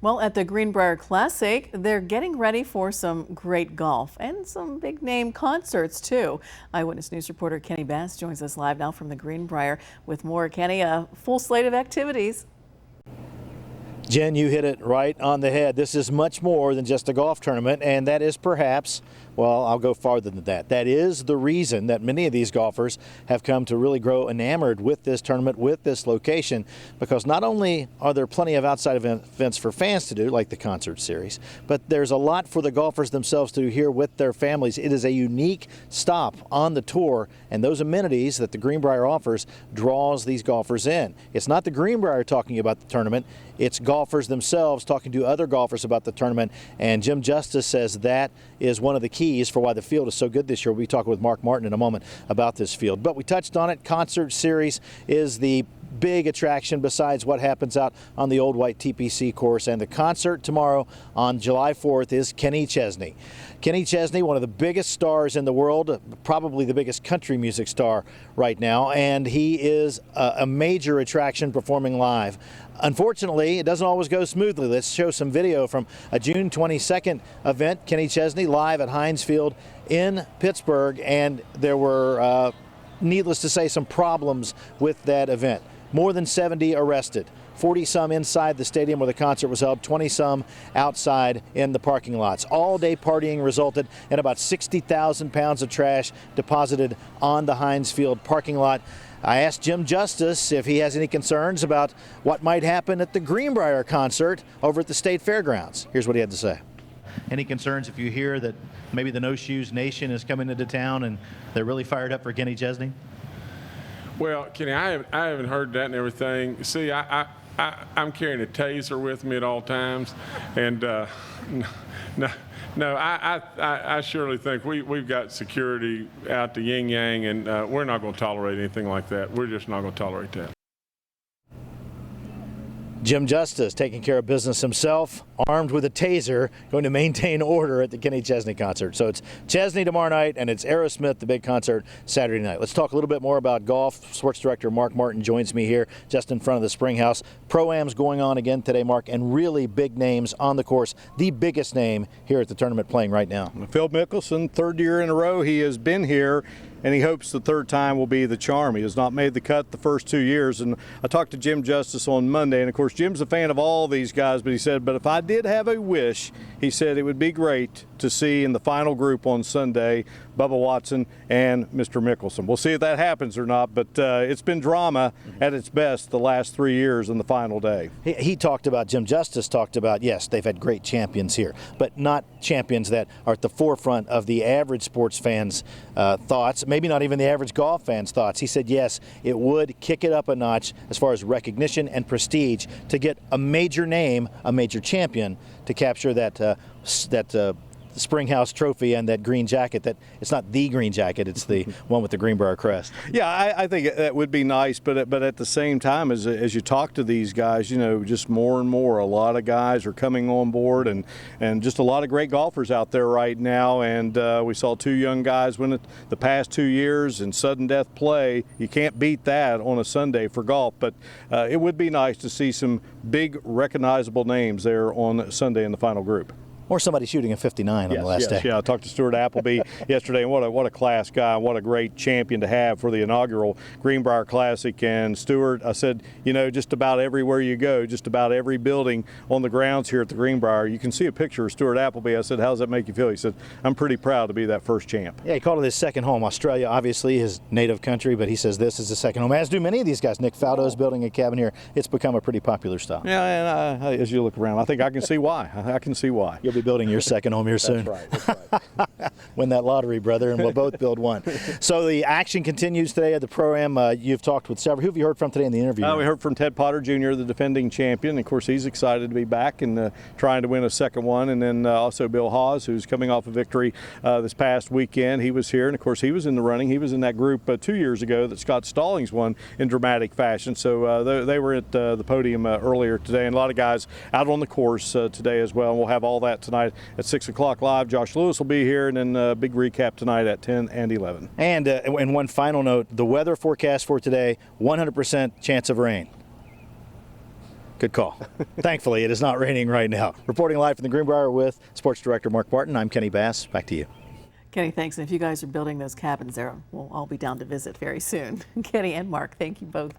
Well, at the Greenbrier Classic, they're getting ready for some great golf and some big name concerts too. Eyewitness News reporter Kennie joins us live now from the Greenbrier with more. Kennie, a full slate of activities. Jen, you hit it right on the head. This is much more than just a golf tournament, and that is perhaps, well, I'll go farther than that. That is the reason that many of these golfers have come to really grow enamored with this tournament, with this location, because not only are there plenty of outside events for fans to do, like the concert series, but there's a lot for the golfers themselves to do here with their families. It is a unique stop on the tour, and those amenities that the Greenbrier offers draws these golfers in. It's not the Greenbrier talking about the tournament, it's golfers themselves talking to other golfers about the tournament, and Jim Justice says that is one of the keys for why the field is so good this year. We'll be talking with Mark Martin in a moment about this field. But we touched on it. Concert series is the big attraction besides what happens out on the Old White TPC course, and the concert tomorrow on July 4th is Kennie Chesney. Kennie Chesney, one of the biggest stars in the world, probably the biggest country music star right now, and he is a major attraction performing live. Unfortunately, it doesn't always go smoothly. Let's show some video from a June 22nd event, Kennie Chesney live at Heinz Field in Pittsburgh, and there were, needless to say, some problems with that event. More than 70 arrested, 40-some inside the stadium where the concert was held, 20-some outside in the parking lots. All-day partying resulted in about 60,000 pounds of trash deposited on the Heinz Field parking lot. I asked Jim Justice if he has any concerns about what might happen at the Greenbrier concert over at the State Fairgrounds. Here's what he had to say. Any concerns if you hear that maybe the No Shoes Nation is coming into town and they're really fired up for Kennie Chesney? Well, Kenny, I haven't heard that and everything. See, I'm carrying a taser with me at all times, and no, I surely think we've got security out the yin yang, and we're not going to tolerate anything like that. We're just not going to tolerate that. Jim Justice taking care of business himself, armed with a taser, going to maintain order at the Kennie Chesney concert. So it's Chesney tomorrow night, and it's Aerosmith, the big concert, Saturday night. Let's talk a little bit more about golf. Sports director Mark Martin joins me here just in front of the Spring House. Pro-Am's going on again today, Mark, and really big names on the course. The biggest name here at the tournament playing right now. Phil Mickelson, third year in a row he has been here, and he hopes the third time will be the charm. He has not made the cut the first 2 years, and I talked to Jim Justice on Monday, and of course Jim's a fan of all these guys, but he said, but if I did have a wish, he said it would be great to see in the final group on Sunday Bubba Watson and Mr. Mickelson. We'll see if that happens or not, but it's been drama at its best the last 3 years in the final day. He talked about, Jim Justice talked about, yes, they've had great champions here, but not champions that are at the forefront of the average sports fans' thoughts, maybe not even the average golf fans' thoughts. He said, yes, it would kick it up a notch as far as recognition and prestige to get a major name, a major champion, to capture that Springhouse trophy and that green jacket. That it's not the green jacket, it's the one with the Greenbrier crest. Yeah, I think that would be nice, but at the same time, as you talk to these guys, you know, just more and more, a lot of guys are coming on board, and just a lot of great golfers out there right now. And we saw two young guys win it the past 2 years in sudden death play. You can't beat that on a Sunday for golf, but it would be nice to see some big recognizable names there on Sunday in the final group. Or somebody shooting a 59 on the last day. Yeah, I talked to Stuart Appleby yesterday, and what a class guy, what a great champion to have for the inaugural Greenbrier Classic. And Stuart, I said, you know, just about everywhere you go, just about every building on the grounds here at the Greenbrier, you can see a picture of Stuart Appleby. I said, how does that make you feel? He said, I'm pretty proud to be that first champ. Yeah, he called it his second home. Australia, obviously, his native country, but he says this is his second home, as do many of these guys. Nick Faldo's building a cabin here. It's become a pretty popular style. Yeah, and as you look around, I think I can see why. I can see why. You'll be building your second home here soon. That's right. Win that lottery, brother, and we'll both build one. So the action continues today at the Pro-Am. You've talked with several. Who have you heard from today in the interview? We heard from Ted Potter Jr., the defending champion. Of course, he's excited to be back and trying to win a second one. And then also Bill Hawes, who's coming off a victory this past weekend. He was here, and of course, he was in the running. He was in that group 2 years ago that Scott Stallings won in dramatic fashion. So they were at the podium earlier today, and a lot of guys out on the course today as well. And we'll have all that tonight at 6 o'clock live. Josh Lewis will be here, and then a big recap tonight at 10 and 11. And one final note, the weather forecast for today, 100% chance of rain. Good call. Thankfully, it is not raining right now. Reporting live from the Greenbrier with Sports Director Mark Barton, I'm Kenny Bass. Back to you. Kenny, thanks. And if you guys are building those cabins there, we'll all be down to visit very soon. Kenny and Mark, thank you both.